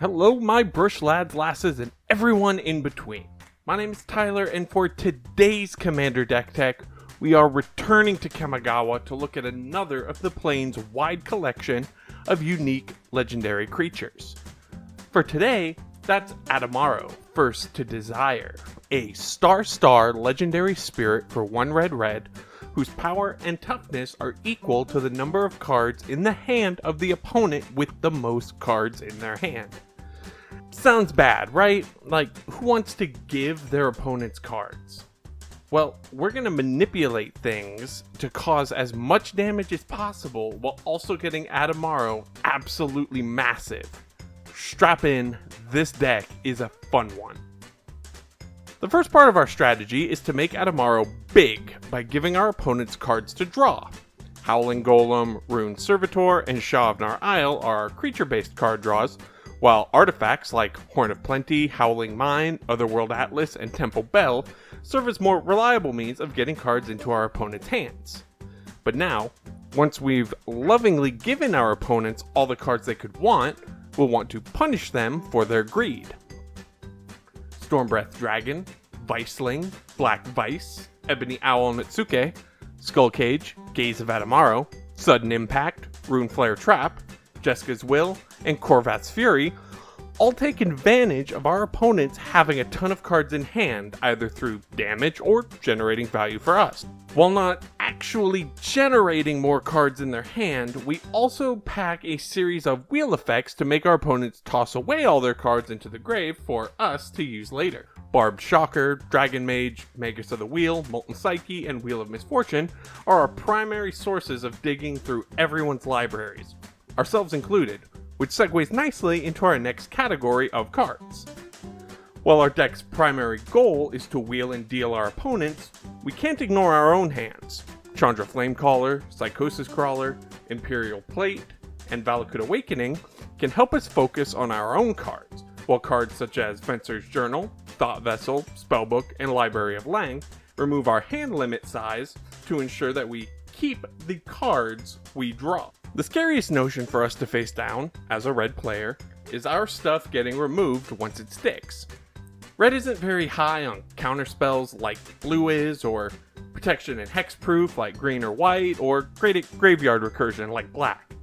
Hello, my brush lads, lasses, and everyone in between. My name is Tyler, and for today's Commander Deck Tech, we are returning to Kamigawa to look at another of the plane's wide collection of unique legendary creatures. For today, that's Adamaro, First to Desire, a star legendary spirit for 1 red, whose power and toughness are equal to the number of cards in the hand of the opponent with the most cards in their hand. Sounds bad, right? Like, who wants to give their opponents cards? Well, we're going to manipulate things to cause as much damage as possible while also getting Adamaro absolutely massive. Strap in, this deck is a fun one. The first part of our strategy is to make Adamaro big by giving our opponents cards to draw. Howling Golem, Rune Servitor, and Shah of Nar Isle are our creature-based card draws, while artifacts like Horn of Plenty, Howling Mine, Otherworld Atlas, and Temple Bell serve as more reliable means of getting cards into our opponents' hands. But now, once we've lovingly given our opponents all the cards they could want, we'll want to punish them for their greed. Stormbreath Dragon, Viceling, Black Vice, Ebony Owl Natsuke, Skull Cage, Gaze of Adamaro, Sudden Impact, Rune Flare Trap, Jeska's Will, and Korvath's Fury all take advantage of our opponents having a ton of cards in hand, either through damage or generating value for us. While not actually generating more cards in their hand, we also pack a series of wheel effects to make our opponents toss away all their cards into the grave for us to use later. Barbed Shocker, Dragon Mage, Magus of the Wheel, Molten Psyche, and Wheel of Misfortune are our primary sources of digging through everyone's libraries, ourselves included, which segues nicely into our next category of cards. While our deck's primary goal is to wheel and deal our opponents, we can't ignore our own hands. Chandra Flamecaller, Psychosis Crawler, Imperial Plate, and Valakut Awakening can help us focus on our own cards, while cards such as Fencer's Journal, Thought Vessel, Spellbook, and Library of Lang remove our hand limit size to ensure that we keep the cards we draw. The scariest notion for us to face down, as a red player, is our stuff getting removed once it sticks. Red isn't very high on counterspells like blue is, or protection and hexproof like green or white, or graveyard recursion like black.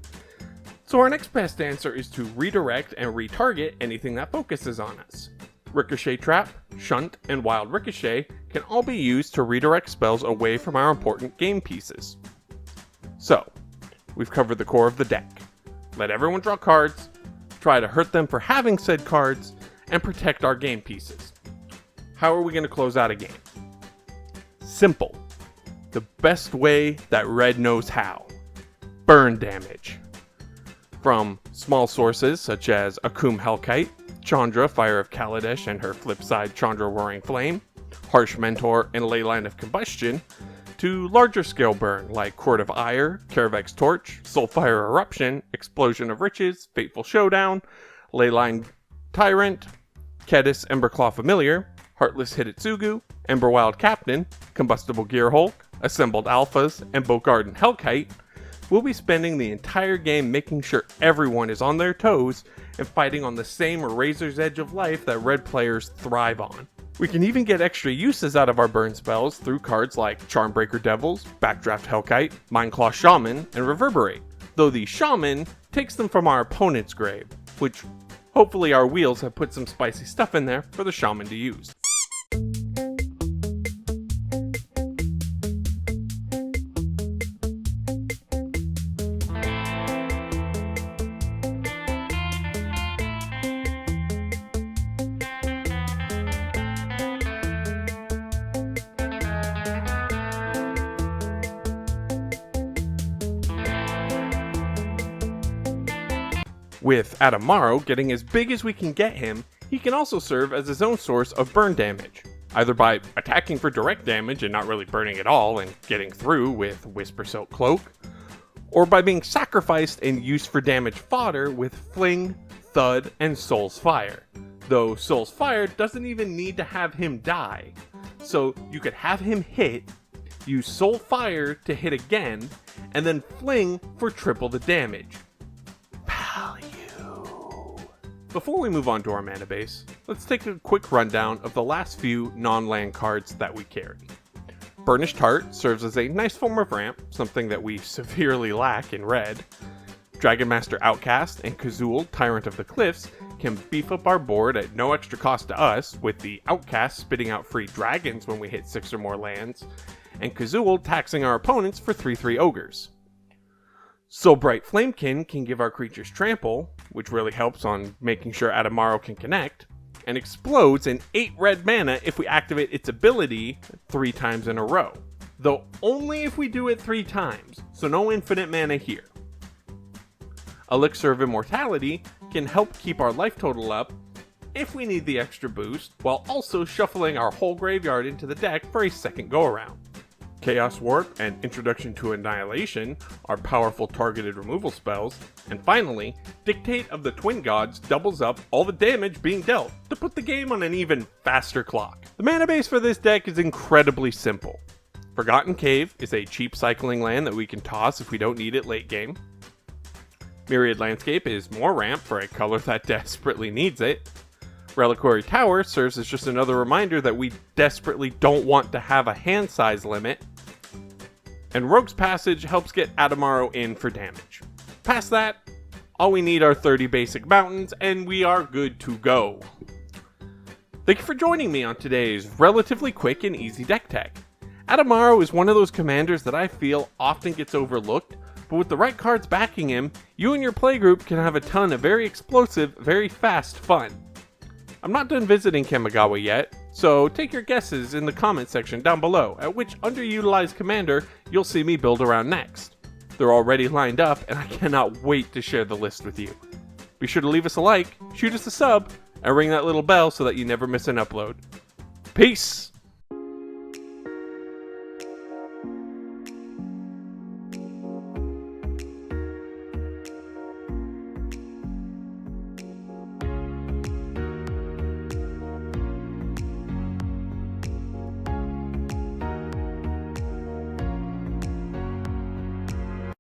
So our next best answer is to redirect and retarget anything that focuses on us. Ricochet Trap, Shunt, and Wild Ricochet can all be used to redirect spells away from our important game pieces. So, we've covered the core of the deck. Let everyone draw cards, try to hurt them for having said cards, and protect our game pieces. How are we going to close out a game? Simple. The best way that red knows how. Burn damage. From small sources such as Akum Hellkite, Chandra Fire of Kaladesh and her flip side Chandra Roaring Flame, Harsh Mentor and Leyline of Combustion, to larger scale burn like Court of Ire, Karavek's Torch, Soulfire Eruption, Explosion of Riches, Fateful Showdown, Leyline Tyrant, Kedis Emberclaw Familiar, Heartless Hidetsugu, Emberwild Captain, Combustible Gearhulk, Assembled Alphas, and Bogarden Hellkite. We'll be spending the entire game making sure everyone is on their toes and fighting on the same razor's edge of life that red players thrive on. We can even get extra uses out of our burn spells through cards like Charmbreaker Devils, Backdraft Hellkite, Mindclaw Shaman, and Reverberate, though the Shaman takes them from our opponent's grave, which hopefully our wheels have put some spicy stuff in there for the Shaman to use. With Adamaro getting as big as we can get him, he can also serve as his own source of burn damage, either by attacking for direct damage and not really burning at all and getting through with Whisper Silk Cloak, or by being sacrificed and used for damage fodder with Fling, Thud, and Soul's Fire, though Soul's Fire doesn't even need to have him die, so you could have him hit, use Soul Fire to hit again, and then Fling for triple the damage. Value. Before we move on to our mana base, let's take a quick rundown of the last few non-land cards that we carry. Burnished Heart serves as a nice form of ramp, something that we severely lack in red. Dragon Master Outcast and Kazul, Tyrant of the Cliffs, can beef up our board at no extra cost to us, with the Outcast spitting out free dragons when we hit 6 or more lands, and Kazul taxing our opponents for 3/3 ogres. Soulbright Flamekin can give our creatures trample, which really helps on making sure Adamaro can connect, and explodes in 8 red mana if we activate its ability 3 times in a row. Though only if we do it 3 times, so no infinite mana here. Elixir of Immortality can help keep our life total up if we need the extra boost, while also shuffling our whole graveyard into the deck for a second go-around. Chaos Warp and Introduction to Annihilation are powerful targeted removal spells, and finally, Dictate of the Twin Gods doubles up all the damage being dealt to put the game on an even faster clock. The mana base for this deck is incredibly simple. Forgotten Cave is a cheap cycling land that we can toss if we don't need it late game. Myriad Landscape is more ramp for a color that desperately needs it. Reliquary Tower serves as just another reminder that we desperately don't want to have a hand size limit. And Rogue's Passage helps get Adamaro in for damage. Past that, all we need are 30 basic mountains and we are good to go. Thank you for joining me on today's relatively quick and easy deck tech. Adamaro is one of those commanders that I feel often gets overlooked, but with the right cards backing him, you and your playgroup can have a ton of very explosive, very fast fun. I'm not done visiting Kamigawa yet, so take your guesses in the comment section down below at which underutilized commander you'll see me build around next. They're already lined up and I cannot wait to share the list with you. Be sure to leave us a like, shoot us a sub, and ring that little bell so that you never miss an upload. Peace!